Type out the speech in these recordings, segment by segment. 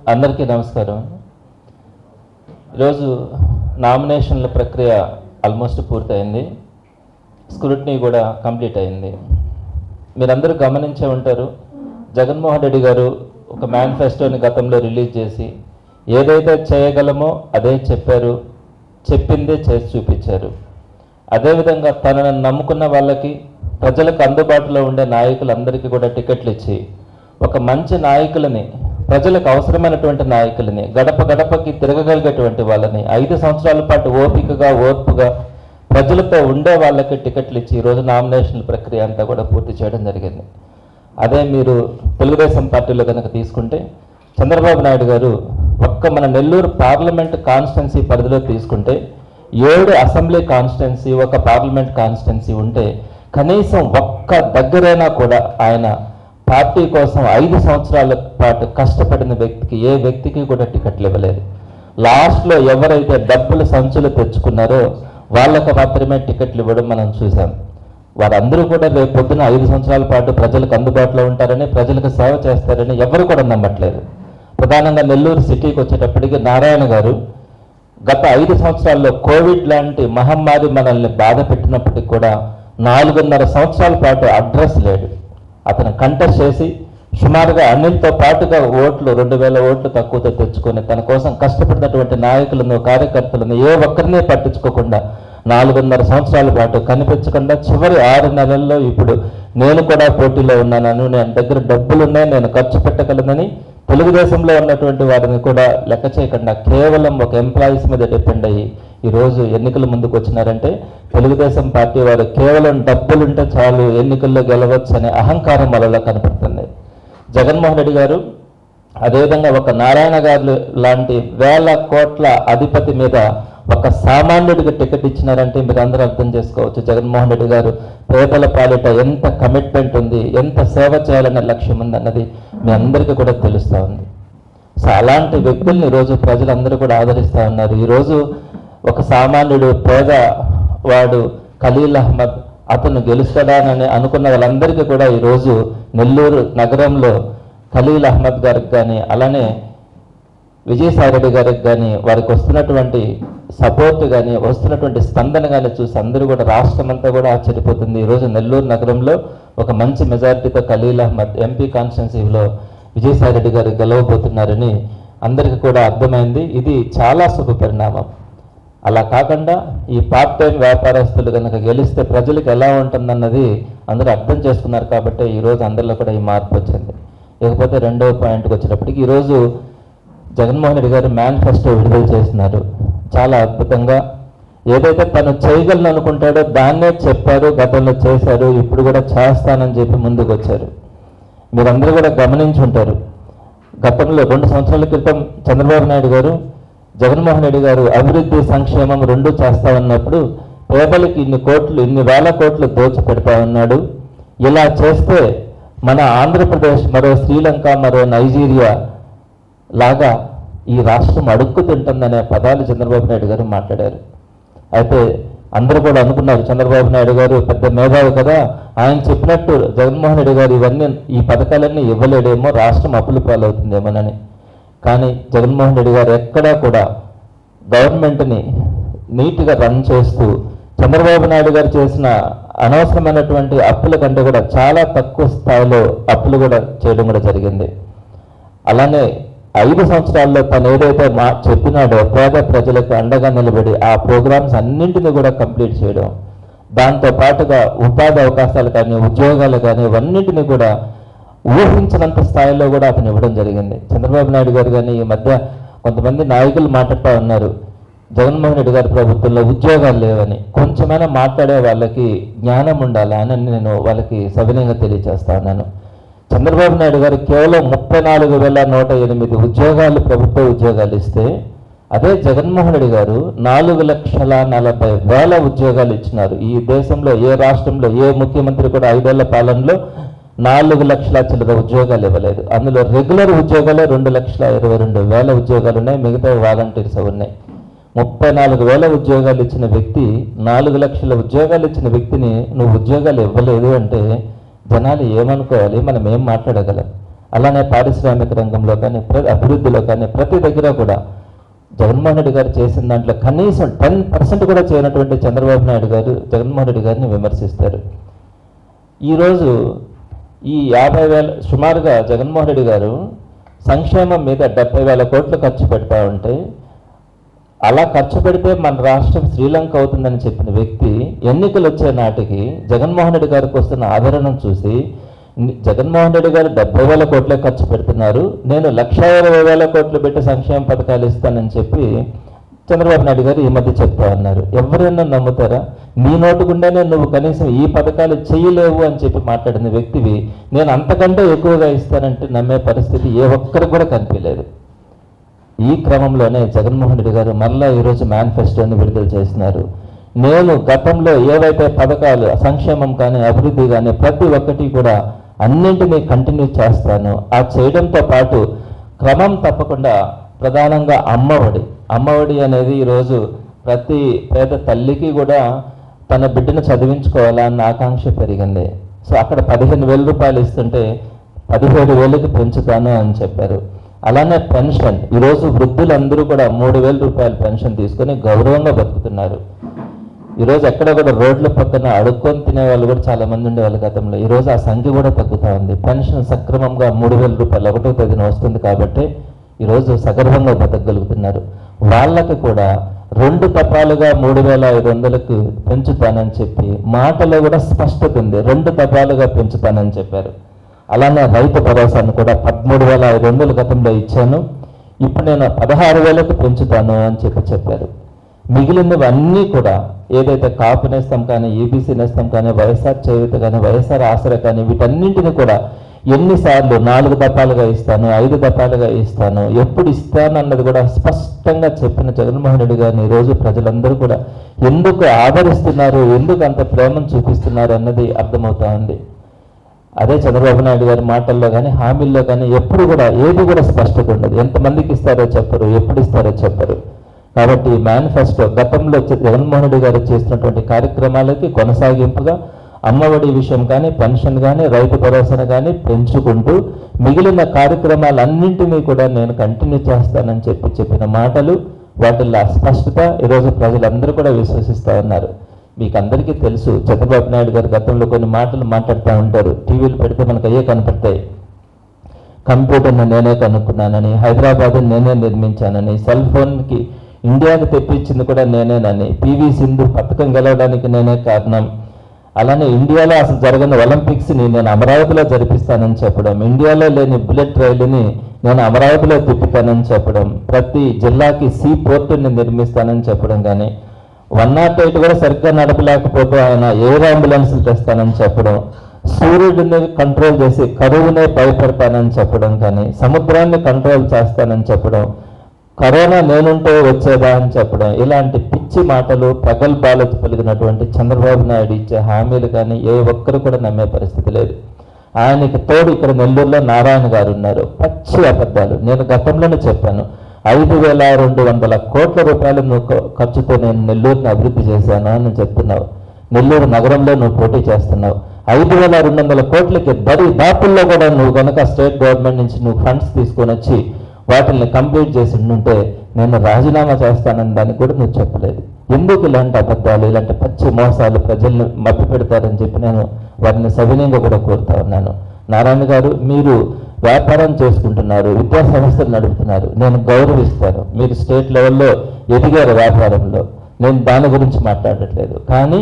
అందరికీ నమస్కారం. ఈరోజు నామినేషన్ల ప్రక్రియ ఆల్మోస్ట్ పూర్తయింది. స్క్రూటినీ కూడా కంప్లీట్ అయింది. మీరందరూ గమనించే ఉంటారు, జగన్మోహన్ రెడ్డి గారు ఒక మేనిఫెస్టోని గతంలో రిలీజ్ చేసి ఏదైతే చేయగలమో అదే చెప్పారు, చెప్పిందే చేసి చూపించారు. అదేవిధంగా తనను నమ్ముకున్న వాళ్ళకి, ప్రజలకు అందుబాటులో ఉండే నాయకులందరికీ కూడా టికెట్లు ఇచ్చి ఒక మంచి నాయకులని, ప్రజలకు అవసరమైనటువంటి నాయకులని, గడప గడపకి తిరగగలిగేటువంటి వాళ్ళని, 5 సంవత్సరాల పాటు ఓర్పుగా ప్రజలతో ఉండే వాళ్ళకి టికెట్లు ఇచ్చి ఈరోజు నామినేషన్ల ప్రక్రియ అంతా కూడా పూర్తి చేయడం జరిగింది. అదే మీరు తెలుగుదేశం పార్టీలో కనుక తీసుకుంటే, చంద్రబాబు నాయుడు గారు మన నెల్లూరు పార్లమెంట్ కాన్స్టిట్యున్సీ పరిధిలో తీసుకుంటే 7 అసెంబ్లీ కాన్స్టిట్యున్సీ, ఒక పార్లమెంట్ కాన్స్టిట్యున్సీ ఉంటే కనీసం ఒక్క దగ్గరైనా కూడా ఆయన పార్టీ కోసం 5 సంవత్సరాల పాటు కష్టపడిన వ్యక్తికి, ఏ వ్యక్తికి కూడా టికెట్లు ఇవ్వలేదు. లాస్ట్లో ఎవరైతే డబ్బులు సంచులు తెచ్చుకున్నారో వాళ్ళకు మాత్రమే టికెట్లు ఇవ్వడం మనం చూసాం. వారందరూ కూడా రేపు పొద్దున 5 సంవత్సరాల పాటు ప్రజలకు అందుబాటులో ఉంటారని, ప్రజలకు సేవ చేస్తారని ఎవరు కూడా నమ్మట్లేదు. ప్రధానంగా నెల్లూరు సిటీకి వచ్చేటప్పటికి నారాయణ గారు గత 5 సంవత్సరాల్లో కోవిడ్ లాంటి మహమ్మారి మనల్ని బాధ పెట్టినప్పటికీ కూడా 4.5 సంవత్సరాల పాటు అడ్రస్ లేడు. అతను కంటెస్ట్ చేసి సుమారుగా అన్నింటితో పాటుగా 2,000 ఓట్లు తక్కువతో తెచ్చుకొని తన కోసం కష్టపడినటువంటి నాయకులను, కార్యకర్తలను ఏ ఒక్కరినే పట్టించుకోకుండా 4.5 సంవత్సరాల పాటు కనిపించకుండా చివరి 6 నెలల్లో ఇప్పుడు నేను కూడా పోటీలో ఉన్నాను, నేను దగ్గర డబ్బులు ఉన్నాయి, నేను ఖర్చు పెట్టగలనని తెలుగుదేశంలో ఉన్నటువంటి వారిని కూడా లెక్క చేయకుండా కేవలం ఒక ఎంప్లాయీస్ మీద డిపెండ్ అయ్యి ఈరోజు ఎన్నికల ముందుకు వచ్చినారంటే తెలుగుదేశం పార్టీ వారు కేవలం డబ్బులుంటే చాలు ఎన్నికల్లో గెలవచ్చు అనే అహంకారం వాళ్ళలో కనపడుతుంది. జగన్మోహన్ రెడ్డి గారు అదేవిధంగా ఒక నారాయణ గారు లాంటి 1000 కోట్ల అధిపతి మీద ఒక సామాన్యుడికి టికెట్ ఇచ్చినారంటే మీరు అందరూ అర్థం చేసుకోవచ్చు జగన్మోహన్ రెడ్డి గారు పేదల పాలిట ఎంత కమిట్మెంట్ ఉంది, ఎంత సేవ చేయాలనే లక్ష్యం ఉంది అన్నది మీ అందరికీ కూడా తెలుస్తూ ఉంది. సో అలాంటి వ్యక్తుల్ని ఈరోజు ప్రజలందరూ కూడా ఆదరిస్తూ ఉన్నారు. ఈరోజు ఒక సామాన్యుడు, పేదవాడు ఖలీల్ అహ్మద్, అతను గెలుస్తాడని అనుకున్న వాళ్ళందరికీ కూడా ఈరోజు నెల్లూరు నగరంలో ఖలీల్ అహ్మద్ గారికి కానీ, అలానే విజయసాయిరెడ్డి గారికి కానీ, వారికి వస్తున్నటువంటి సపోర్ట్ కానీ, వస్తున్నటువంటి స్పందన కానీ చూసి అందరూ కూడా, రాష్ట్రం అంతా కూడా ఆశ్చర్యపోతుంది. ఈరోజు నెల్లూరు నగరంలో ఒక మంచి మెజారిటీతో ఖలీల్ అహ్మద్ ఎంపీ కాన్స్టిట్యున్సీలో విజయసాయిరెడ్డి గారు గెలవబోతున్నారని అందరికీ కూడా అర్థమైంది. ఇది చాలా శుభ పరిణామం. అలా కాకుండా ఈ పార్ట్ టైం వ్యాపారస్తులు కనుక గెలిస్తే ప్రజలకు ఎలా ఉంటుందన్నది అందరూ అర్థం చేసుకున్నారు. కాబట్టి ఈరోజు అందరిలో కూడా ఈ మార్పు వచ్చింది. ఇకపోతే రెండవ పాయింట్కి వచ్చేటప్పటికి ఈరోజు జగన్మోహన్ రెడ్డి గారు మేనిఫెస్టో విడుదల చేస్తున్నారు. చాలా అద్భుతంగా ఏదైతే తను చేయగలను అనుకుంటాడో దాన్నే చెప్పారు, గతంలో చేశారు, ఇప్పుడు కూడా చేస్తానని చెప్పి ముందుకు వచ్చారు. మీరందరూ కూడా గమనించి ఉంటారు, గతంలో 2 సంవత్సరాల క్రితం చంద్రబాబు నాయుడు గారు, జగన్మోహన్ రెడ్డి గారు అభివృద్ధి, సంక్షేమం 2 చేస్తామన్నప్పుడు పేదలకి ఇన్ని వేల కోట్లు దోచి పెడతా ఉన్నాడు. ఇలా చేస్తే మన ఆంధ్రప్రదేశ్ మరో శ్రీలంక, మరో నైజీరియా లాగా ఈ రాష్ట్రం అడుక్కు తింటుందనే పదాలు చంద్రబాబు నాయుడు గారు మాట్లాడారు. అయితే అందరూ కూడా అనుకున్నారు చంద్రబాబు నాయుడు గారు పెద్ద మేధావి కదా, ఆయన చెప్పినట్టు జగన్మోహన్ రెడ్డి గారు ఈ పథకాలన్నీ ఇవ్వలేడేమో, రాష్ట్రం అప్పుల పాలవుతుందేమోనని. కానీ జగన్మోహన్ రెడ్డి గారు ఎక్కడా కూడా గవర్నమెంట్ని నీట్గా రన్ చేస్తూ చంద్రబాబు నాయుడు గారు చేసిన అనవసరమైనటువంటి అప్పుల కంటే కూడా చాలా తక్కువ స్థాయిలో అప్పులు కూడా చేయడం కూడా జరిగింది. అలానే 5 సంవత్సరాల్లో తను ఏదైతే చెప్పినాడో పేద ప్రజలకు అండగా నిలబడి ఆ ప్రోగ్రామ్స్ అన్నింటినీ కూడా కంప్లీట్ చేయడం, దాంతో పాటుగా ఉపాధి అవకాశాలు కానీ, ఉద్యోగాలు కానీ, ఇవన్నింటినీ కూడా ఊహించినంత స్థాయిలో కూడా అతను ఇవ్వడం జరిగింది. చంద్రబాబు నాయుడు గారు కానీ ఈ మధ్య కొంతమంది నాయకులు మాట్లాడుతూ ఉన్నారు, జగన్మోహన్ రెడ్డి గారి ప్రభుత్వంలో ఉద్యోగాలు లేవని. కొంచెమైనా మాట్లాడే వాళ్ళకి జ్ఞానం ఉండాలి అని నేను వాళ్ళకి సవినయంగా తెలియజేస్తా ఉన్నాను. చంద్రబాబు నాయుడు గారు కేవలం 34,108 ఉద్యోగాలు, ప్రభుత్వ ఉద్యోగాలు ఇస్తే, అదే జగన్మోహన్ రెడ్డి గారు 4,40,000 ఉద్యోగాలు ఇచ్చినారు. ఈ దేశంలో ఏ రాష్ట్రంలో ఏ ముఖ్యమంత్రి కూడా 5 ఏళ్ల పాలనలో 4 లక్షల చిల్లర ఉద్యోగాలు ఇవ్వలేదు. అందులో రెగ్యులర్ ఉద్యోగాలే 2,22,000 ఉద్యోగాలు ఉన్నాయి, మిగతా వాలంటీర్స్ ఉన్నాయి. 34,000 ఉద్యోగాలు ఇచ్చిన వ్యక్తి, 4 లక్షల ఉద్యోగాలు ఇచ్చిన వ్యక్తిని నువ్వు ఉద్యోగాలు ఇవ్వలేదు అంటే జనాలు ఏమనుకోవాలి, మనం ఏం మాట్లాడగలం? అలానే పారిశ్రామిక రంగంలో కానీ అభివృద్ధిలో కానీ ప్రతి దగ్గర కూడా జగన్మోహన్ రెడ్డి గారు చేసిన దాంట్లో కనీసం 10% కూడా చేయనటువంటి చంద్రబాబు నాయుడు గారు జగన్మోహన్ రెడ్డి గారిని విమర్శిస్తారు. ఈరోజు ఈ 50,000 సుమారుగా జగన్మోహన్ రెడ్డి గారు సంక్షేమం మీద 70,000 కోట్లు ఖర్చు పెడతా ఉంటే, అలా ఖర్చు పెడితే మన రాష్ట్రం శ్రీలంక అవుతుందని చెప్పిన వ్యక్తి ఎన్నికలు వచ్చే నాటికి జగన్మోహన్ రెడ్డి గారికి వస్తున్న ఆదరణను చూసి జగన్మోహన్ రెడ్డి గారు 70,000 కోట్లే ఖర్చు పెడుతున్నారు, నేను 1,20,000 కోట్లు పెట్టి సంక్షేమ పథకాలు ఇస్తానని చెప్పి చంద్రబాబు నాయుడు గారు ఈ మధ్య చెప్తా ఉన్నారు. ఎవరైనా నమ్ముతారా? నీ నోటుకుండానే నువ్వు కనీసం ఈ పథకాలు చేయలేవు అని చెప్పి మాట్లాడిన వ్యక్తివి నేను అంతకంటే ఎక్కువగా ఇస్తానంటే నమ్మే పరిస్థితి ఏ ఒక్కరికి కూడా కనిపించలేదు. ఈ క్రమంలోనే జగన్మోహన్ రెడ్డి గారు మళ్ళా ఈరోజు మేనిఫెస్టోని విడుదల చేస్తున్నారు. నేను గతంలో ఏవైతే పథకాలు సంక్షేమం కానీ అభివృద్ధి కానీ ప్రతి ఒక్కటి కూడా అన్నింటినీ కంటిన్యూ చేస్తాను. ఆ చేయడంతో పాటు క్రమం తప్పకుండా ప్రధానంగా అమ్మఒడి అనేది ఈరోజు ప్రతి పేద తల్లికి కూడా తన బిడ్డను చదివించుకోవాలన్న ఆకాంక్ష పెరిగింది. సో అక్కడ 15,000 రూపాయలు ఇస్తుంటే 17,000కి పెంచుతాను అని చెప్పారు. అలానే పెన్షన్, ఈరోజు వృద్ధులందరూ కూడా 3,000 రూపాయల పెన్షన్ తీసుకొని గౌరవంగా బతుకుతున్నారు. ఈరోజు ఎక్కడ కూడా రోడ్ల పక్కన అడుక్కొని తినే వాళ్ళు కూడా చాలా మంది ఉండేవాళ్ళు గతంలో. ఈరోజు ఆ సంఖ్య కూడా తగ్గుతూ ఉంది. పెన్షన్ సక్రమంగా 3,000 రూపాయలు 1వ తేదీన వస్తుంది కాబట్టి ఈరోజు సగర్వంగా బతకగలుగుతున్నారు. వాళ్ళకి కూడా 2 దఫాలుగా 3,500కు పెంచుతానని చెప్పి మాటలో కూడా స్పష్టత ఉంది. 2 దఫాలుగా పెంచుతానని చెప్పారు. అలానే రైతు భరోసాను కూడా 13,500 గతంలో ఇచ్చాను, ఇప్పుడు నేను 16,000కు పెంచుతాను అని చెప్పారు. మిగిలినవన్నీ కూడా ఏదైతే కాపు నేస్తం కానీ, ఈబీసీ నేస్తం కానీ, వైఎస్ఆర్ చేయూత కానీ, వైఎస్ఆర్ ఆసరా కానీ, వీటన్నింటినీ కూడా ఎన్నిసార్లు 4 దఫాలుగా ఇస్తాను, 5 దఫాలుగా ఇస్తాను, ఎప్పుడు ఇస్తాను అన్నది కూడా స్పష్టంగా చెప్పిన జగన్మోహన్ రెడ్డి గారిని ఈరోజు ప్రజలందరూ కూడా ఎందుకు ఆదరిస్తున్నారు, ఎందుకు అంత ప్రేమను చూపిస్తున్నారు అన్నది అర్థమవుతా ఉంది. అదే చంద్రబాబు నాయుడు గారి మాటల్లో కానీ హామీల్లో కానీ ఎప్పుడు కూడా ఏది కూడా స్పష్టత ఉండదు. ఎంతమందికి ఇస్తారో చెప్పరు, ఎప్పుడు ఇస్తారో చెప్పరు. కాబట్టి మేనిఫెస్టో గతంలో జగన్మోహన్ రెడ్డి గారు చేసినటువంటి కార్యక్రమాలకి కొనసాగింపుగా అమ్మఒడి విషయం కానీ, పెన్షన్ కానీ, రైతు భరోసాను కానీ పెంచుకుంటూ మిగిలిన కార్యక్రమాలన్నింటినీ కూడా నేను కంటిన్యూ చేస్తానని చెప్పిన మాటలు, వాటిల్లో స్పష్టత ఈరోజు ప్రజలందరూ కూడా విశ్వసిస్తూ ఉన్నారు. మీకు అందరికీ తెలుసు, చంద్రబాబు నాయుడు గారు గతంలో కొన్ని మాటలు మాట్లాడుతూ ఉంటారు. టీవీలు పెడితే మనకు అయ్యే కనపడతాయి. కంప్యూటర్ను నేనే కనుక్కున్నానని, హైదరాబాద్ నేనే నిర్మించానని, సెల్ ఫోన్కి ఇండియాకి తెప్పించింది కూడా నేనేనని, పివి సింధు పథకం గెలవడానికి నేనే కారణం, అలానే ఇండియాలో అసలు జరగని ఒలింపిక్స్ని నేను అమరావతిలో జరిపిస్తానని చెప్పడం, ఇండియాలో లేని బుల్లెట్ రైలుని నేను అమరావతిలో తిప్పుతానని చెప్పడం, ప్రతి జిల్లాకి సీ పోర్టుని నిర్మిస్తానని చెప్పడం, కానీ 108 కూడా సరిగ్గా నడపలేకపోతే ఆయన ఎయిర్ అంబులెన్స్లు తెస్తానని చెప్పడం, సూర్యుడిని కంట్రోల్ చేసి కరువునే భయపడతానని చెప్పడం, కానీ సముద్రాన్ని కంట్రోల్ చేస్తానని చెప్పడం, కరోనా నేనుంటే వచ్చేదా అని చెప్పడం, ఇలాంటి పిచ్చి మాటలు ప్రగల్భాలకు పలిగినటువంటి చంద్రబాబు నాయుడు ఇచ్చే హామీలు కానీ ఏ ఒక్కరు కూడా నమ్మే పరిస్థితి లేదు. ఆయనకి తోడు ఇక్కడ నెల్లూరులో నారాయణ గారు ఉన్నారు. పచ్చి అబద్ధాలు. నేను గతంలోనే చెప్పాను, 5,200 కోట్ల రూపాయలు ఖర్చుతో నేను నెల్లూరుని అభివృద్ధి చేశాను అని చెప్తున్నావు. నెల్లూరు నగరంలో నువ్వు పోటీ చేస్తున్నావు. 5,200 కోట్లకి దాపుల్లో కూడా నువ్వు కనుక స్టేట్ గవర్నమెంట్ నుంచి నువ్వు ఫండ్స్ తీసుకొని వచ్చి వాటిని కంప్లీట్ చేసి ఉంటే నేను రాజీనామా చేస్తానని దాన్ని కూడా నువ్వు చెప్పలేదు. ఎందుకు ఇలాంటి అబద్ధాలు, ఇలాంటి పచ్చి మోసాలు ప్రజల్ని మభ్య పెడతారని చెప్పి నేను వారిని సవినయంగా కూడా కోరుతా ఉన్నాను. నారాయణ గారు, మీరు వ్యాపారం చేసుకుంటున్నారు, విద్యా సంస్థలు నడుపుతున్నారు, నేను గౌరవిస్తాను. మీరు స్టేట్ లెవెల్లో ఎదిగారు వ్యాపారంలో, నేను దాని గురించి మాట్లాడట్లేదు. కానీ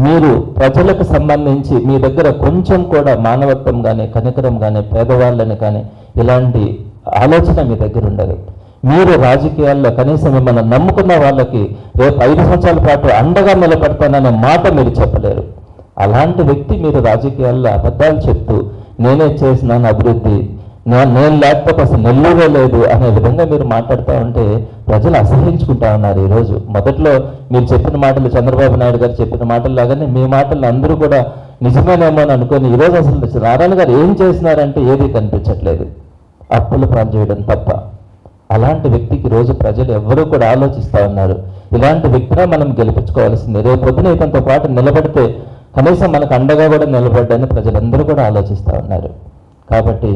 మీరు ప్రజలకు సంబంధించి మీ దగ్గర కొంచెం కూడా మానవత్వం కానీ, కనికరం కానీ, పేదవాళ్ళని కానీ ఇలాంటి ఆలోచన మీ దగ్గర ఉండదు. మీరు రాజకీయాల్లో కనీసం మిమ్మల్ని నమ్ముకున్న వాళ్ళకి రేపు 5 సంవత్సరాల పాటు అండగా నిలబడతాననే మాట మీరు చెప్పలేరు. అలాంటి వ్యక్తి మీరు రాజకీయాల్లో అబద్ధాలు చెప్తూ నేనే చేసినాను అభివృద్ధి, నేను లేకపోతే అసలు నెల్లూరే లేదు అనే విధంగా మీరు మాట్లాడుతూ ఉంటే ప్రజలు అసహించుకుంటా ఉన్నారు. ఈరోజు మొదట్లో మీరు చెప్పిన మాటలు, చంద్రబాబు నాయుడు గారు చెప్పిన మాటలు లాగానే మీ మాటలు అందరూ కూడా నిజమేనేమో అని అనుకొని ఈరోజు అసలు నారాయణ గారు ఏం చేసినారంటే ఏది కనిపించట్లేదు, అప్పులు పాలు చేయడం తప్ప. అలాంటి వ్యక్తికి రోజు ప్రజలు ఎవరూ కూడా ఆలోచిస్తూ ఉన్నారు. ఇలాంటి వ్యక్తినే మనం గెలిపించుకోవాల్సింది. రేపు పొద్దున ఇతనితో పాటు నిలబడితే కనీసం మనకు అండగా కూడా నిలబడ్డని ప్రజలందరూ కూడా ఆలోచిస్తూ ఉన్నారు. కాబట్టి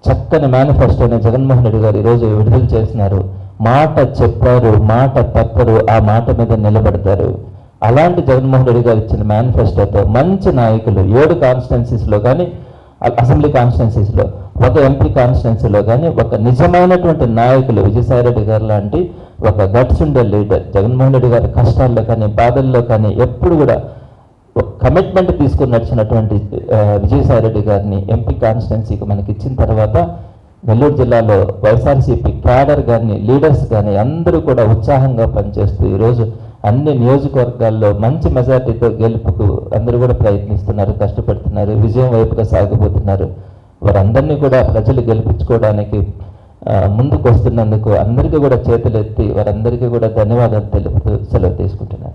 చక్కని మేనిఫెస్టోని జగన్మోహన్ రెడ్డి గారు ఈరోజు విడుదల చేసినారు. మాట చెప్పారు, మాట తప్పరు, ఆ మాట మీద నిలబడతారు. అలాంటి జగన్మోహన్ రెడ్డి గారు ఇచ్చిన మేనిఫెస్టోతో మంచి నాయకులు 7 కాన్స్టిట్యున్సీస్లో కానీ, అసెంబ్లీ కాన్స్టిట్యున్సీస్లో, ఒక ఎంపీ కాన్స్టిట్యున్సీలో కానీ ఒక నిజమైనటువంటి నాయకులు విజయసాయిరెడ్డి గారు లాంటి ఒక గట్స్ ఉండే లీడర్ జగన్మోహన్ రెడ్డి గారి కష్టాల్లో కానీ బాధల్లో కానీ ఎప్పుడు కూడా ఒక కమిట్మెంట్ తీసుకుని నడిచినటువంటి విజయసాయిరెడ్డి గారిని ఎంపీ కాన్స్టిట్యున్సీకి మనకి ఇచ్చిన తర్వాత నెల్లూరు జిల్లాలో వైఎస్ఆర్సీపీ క్యాడర్ కానీ లీడర్స్ కానీ అందరూ కూడా ఉత్సాహంగా పనిచేస్తూ ఈరోజు అన్ని నియోజకవర్గాల్లో మంచి మెజార్టీతో గెలుపుకు అందరూ కూడా ప్రయత్నిస్తున్నారు, కష్టపడుతున్నారు, విజయం వైపుగా సాగిపోతున్నారు. వారందరినీ కూడా ప్రజలు గెలిపించుకోవడానికి ముందుకు వస్తున్నందుకు అందరికీ కూడా చేతులెత్తి వారందరికీ కూడా ధన్యవాదాలు తెలుపుతూ సెలవు తీసుకుంటున్నారు.